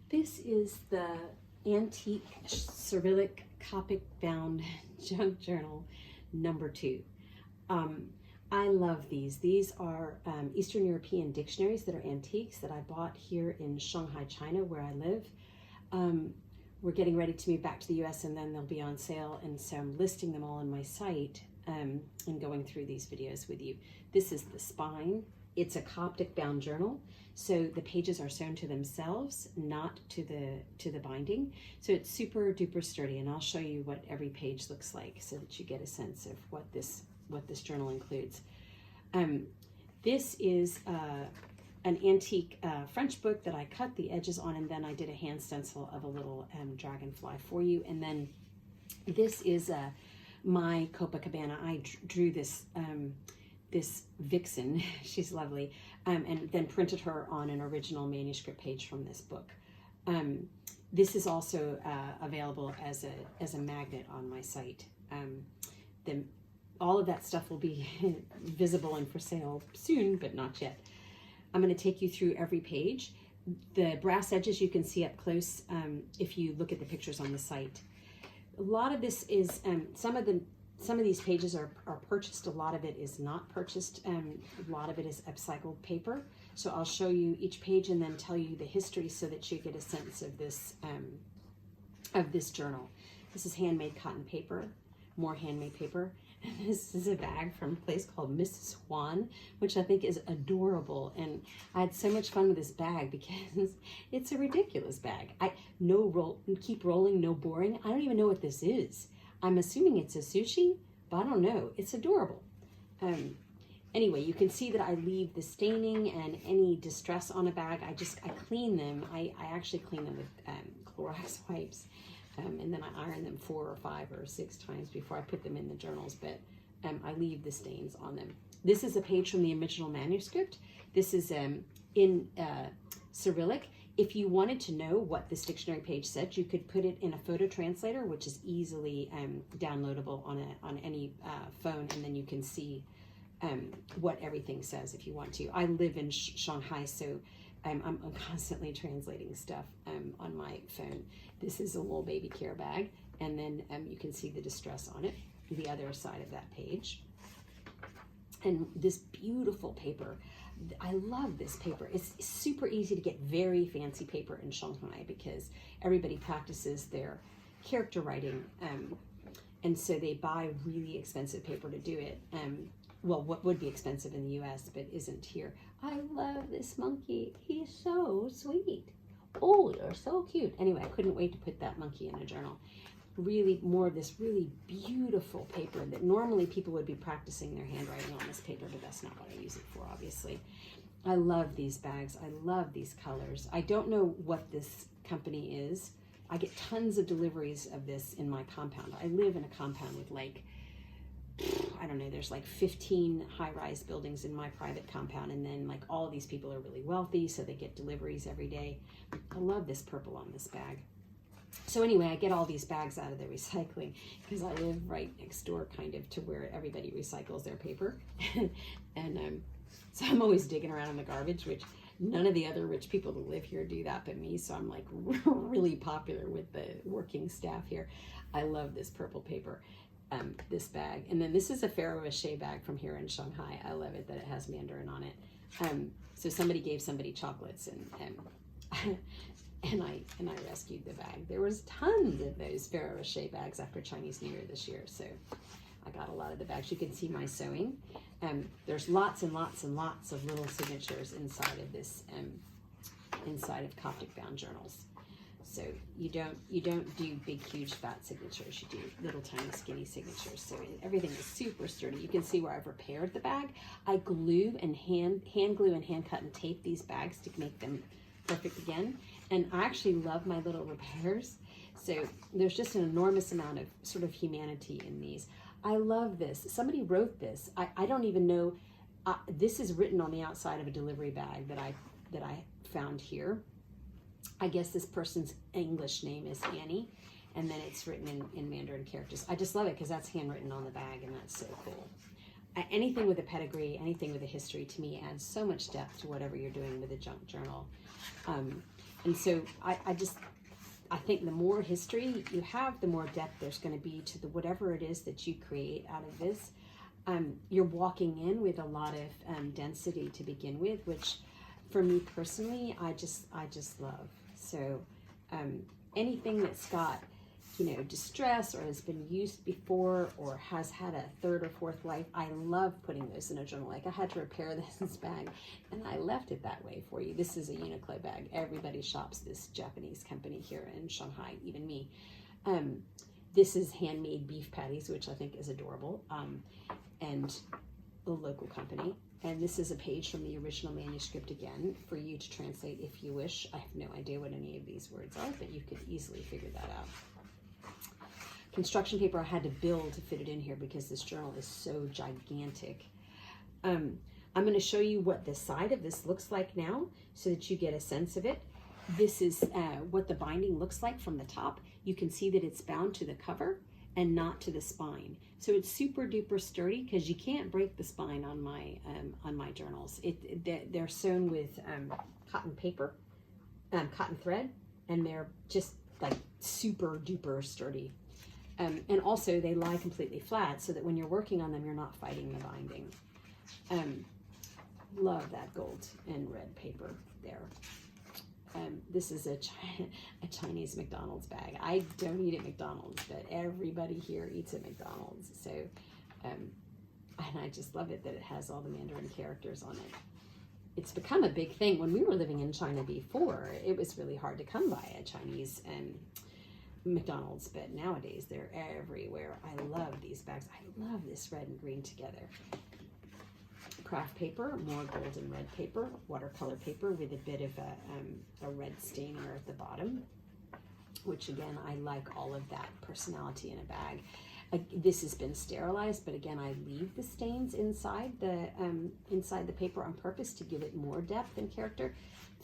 This is the antique Cyrillic Coptic bound junk journal number 2. I love these. These are Eastern European dictionaries that are antiques that I bought here in Shanghai, China, where I live. We're getting ready to move back to the US and then they'll be on sale, and so I'm listing them all on my site and going through these videos with you. This is the spine. It's a Coptic bound journal, so the pages are sewn to themselves, not to the binding. So it's super duper sturdy, and I'll show you what every page looks like so that you get a sense of what this journal includes. This is an antique French book that I cut the edges on, and then I did a hand stencil of a little dragonfly for you. And then this is my Copacabana. I drew this this vixen, she's lovely, and then printed her on an original manuscript page from this book. This is also available as a magnet on my site. All of that stuff will be visible and for sale soon, but not yet. I'm going to take you through every page. The brass edges you can see up close if you look at the pictures on the site. A lot of this is, some of these pages are purchased, a lot of it is not purchased, a lot of it is upcycled paper. So I'll show you each page and then tell you the history so that you get a sense of this journal. This is handmade cotton paper, more handmade paper. This is a bag from a place called Mrs. Juan, which I think is adorable. And I had so much fun with this bag because it's a ridiculous bag. Keep rolling, no boring. I don't even know what this is. I'm assuming it's a sushi, but I don't know. It's adorable. Anyway, you can see that I leave the staining and any distress on a bag. I clean them. I actually clean them with Clorox wipes. And then I iron them 4 or 5 or 6 times before I put them in the journals, but I leave the stains on them. This is a page from the original manuscript. This is in Cyrillic. If you wanted to know what this dictionary page said, you could put it in a photo translator, which is easily downloadable on any phone, and then you can see what everything says if you want to. I live in Shanghai, so I'm constantly translating stuff on my phone. This is a little baby care bag, and then you can see the distress on it, the other side of that page. And this beautiful paper, I love this paper. It's super easy to get very fancy paper in Shanghai because everybody practices their character writing, and so they buy really expensive paper to do it. Well, what would be expensive in the US but isn't here. I love this monkey. He's so sweet. Oh, you're so cute. Anyway, I couldn't wait to put that monkey in a journal. Really more of this really beautiful paper that normally people would be practicing their handwriting on this paper, but that's not what I use it for, obviously. I love these bags. I love these colors. I don't know what this company is. I get tons of deliveries of this in my compound. I live in a compound with like, I don't know, there's like 15 high-rise buildings in my private compound, and then like all of these people are really wealthy, so they get deliveries every day. I love this purple on this bag. So anyway, I get all these bags out of the recycling because I live right next door kind of to where everybody recycles their paper. And so I'm always digging around in the garbage, which none of the other rich people that live here do that but me, so I'm like really popular with the working staff here. I love this purple paper. This bag, and then this is a Ferro Rocher bag from here in Shanghai. I love it that it has Mandarin on it. So somebody gave somebody chocolates, and I rescued the bag. There was tons of those Ferro Rocher bags after Chinese New Year this year, so I got a lot of the bags. You can see my sewing. There's lots and lots and lots of little signatures inside of this, inside of Coptic bound journals. So you don't do big, huge, fat signatures. You do little, tiny, skinny signatures. So everything is super sturdy. You can see where I've repaired the bag. I glue and hand glue and hand cut and tape these bags to make them perfect again. And I actually love my little repairs. So there's just an enormous amount of sort of humanity in these. I love this. Somebody wrote this. I don't even know. This is written on the outside of a delivery bag that I found here. I guess this person's English name is Annie, and then it's written in Mandarin characters. I just love it because that's handwritten on the bag, and that's so cool. Anything with a pedigree, anything with a history, to me adds so much depth to whatever you're doing with a junk journal. And so I think the more history you have, the more depth there's going to be to the whatever it is that you create out of this. You're walking in with a lot of density to begin with, which for me personally, I just love. So anything that's got, distress or has been used before or has had a third or fourth life, I love putting those in a journal. Like I had to repair this bag and I left it that way for you. This is a Uniqlo bag. Everybody shops this Japanese company here in Shanghai, even me. This is handmade beef patties, which I think is adorable, and a local company. And this is a page from the original manuscript again for you to translate if you wish. I have no idea what any of these words are, but you could easily figure that out. Construction paper I had to build to fit it in here because this journal is so gigantic. I'm going to show you what the side of this looks like now so that you get a sense of it. This is what the binding looks like from the top. You can see that it's bound to the cover and not to the spine. So it's super duper sturdy because you can't break the spine on my journals. They're sewn with cotton paper, cotton thread, and they're just like super duper sturdy. And also they lie completely flat so that when you're working on them, you're not fighting the binding. Love that gold and red paper there. This is a Chinese McDonald's bag. I don't eat at McDonald's, but everybody here eats at McDonald's. So, and I just love it that it has all the Mandarin characters on it. It's become a big thing. When we were living in China before, it was really hard to come by a Chinese McDonald's, but nowadays they're everywhere. I love these bags. I love this red and green together. Craft paper, more gold and red paper, watercolor paper with a bit of a red stainer at the bottom, which again, I like all of that personality in a bag. This has been sterilized, but again, I leave the stains inside the paper on purpose to give it more depth and character.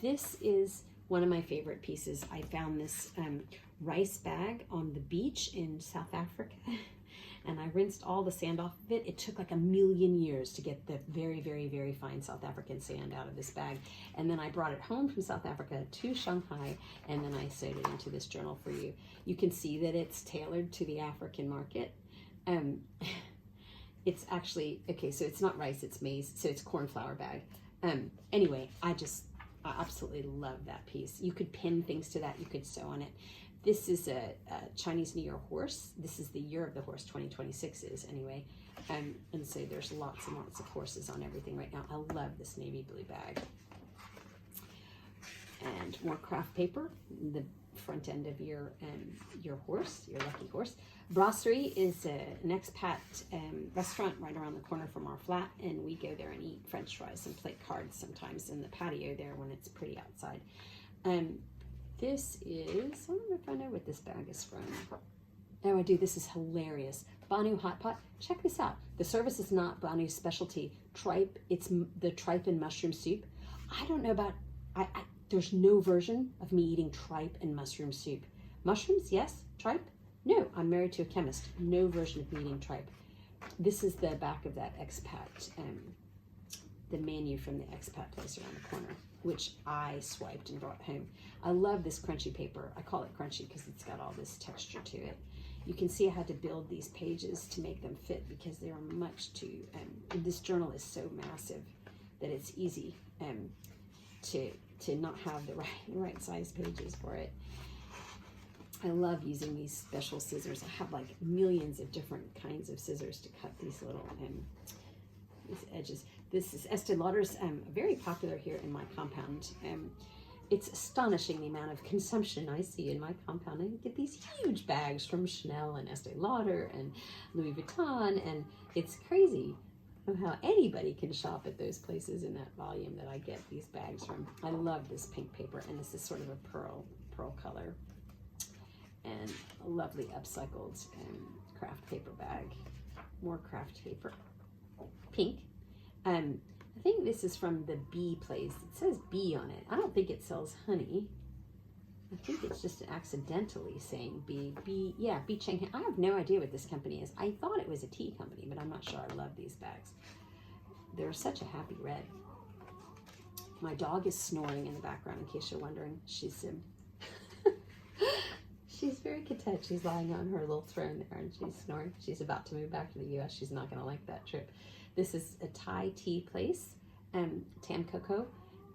This is one of my favorite pieces. I found this rice bag on the beach in South Africa. And I rinsed all the sand off of it. It took like 1,000,000 years to get the very, very, very fine South African sand out of this bag. And then I brought it home from South Africa to Shanghai, and then I sewed it into this journal for you. You can see that it's tailored to the African market. It's actually, okay, so it's not rice, it's maize, so it's corn flour bag. Anyway, I absolutely love that piece. You could pin things to that, you could sew on it. This is a Chinese New Year horse. This is the year of the horse, 2026 is anyway. And so there's lots and lots of horses on everything right now. I love this navy blue bag. And more craft paper, the front end of your horse, your lucky horse. Brasserie is an expat restaurant right around the corner from our flat, and we go there and eat French fries and play cards sometimes in the patio there when it's pretty outside. This is, I don't know if I know what this bag is from. Oh, I do. This is hilarious. Banu Hot Pot. Check this out. The service is not Banu's specialty. Tripe. It's the tripe and mushroom soup. I don't know about, there's no version of me eating tripe and mushroom soup. Mushrooms, yes. Tripe? No. I'm married to a chemist. No version of me eating tripe. This is the back of that expat, the menu from the expat place around the corner, which I swiped and brought home. I love this crunchy paper. I call it crunchy because it's got all this texture to it. You can see I had to build these pages to make them fit because they are much too, this journal is so massive that it's easy to not have the right size pages for it. I love using these special scissors. I have like millions of different kinds of scissors to cut these little these edges. This is Estee Lauder's, very popular here in my compound. It's astonishing the amount of consumption I see in my compound. I get these huge bags from Chanel and Estee Lauder and Louis Vuitton, and it's crazy of how anybody can shop at those places in that volume that I get these bags from. I love this pink paper, and this is sort of a pearl color, and a lovely upcycled craft paper bag. More craft paper, pink. I think this is from the bee place. It says bee on it. I don't think it sells honey. I think it's just accidentally saying bee. Yeah, Bee Cheng. I have no idea what this company is. I thought it was a tea company, but I'm not sure. I love these bags. They're such a happy red. My dog is snoring in the background, in case you're wondering. She's she's very content. She's lying on her little throne there and she's snoring. She's about to move back to the U.S. She's not going to like that trip. This is a Thai tea place, Tam Coco.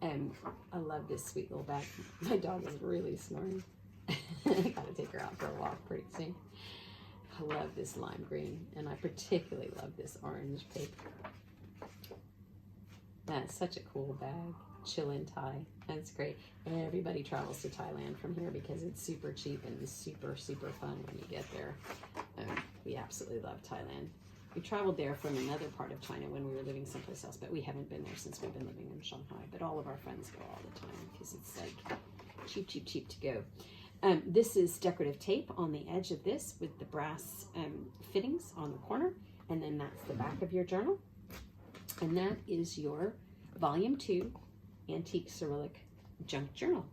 I love this sweet little bag. My dog is really snoring. I gotta take her out for a walk pretty soon. I love this lime green, and I particularly love this orange paper. That's such a cool bag. Chill in Thai. That's great. Everybody travels to Thailand from here because it's super cheap and super, super fun when you get there. We absolutely love Thailand. We traveled there from another part of China when we were living someplace else, but we haven't been there since we've been living in Shanghai. But all of our friends go all the time because it's like cheap, cheap, cheap to go. This is decorative tape on the edge of this with the brass fittings on the corner. And then that's the back of your journal. And that is your Volume 2 Antique Cyrillic Junk Journal.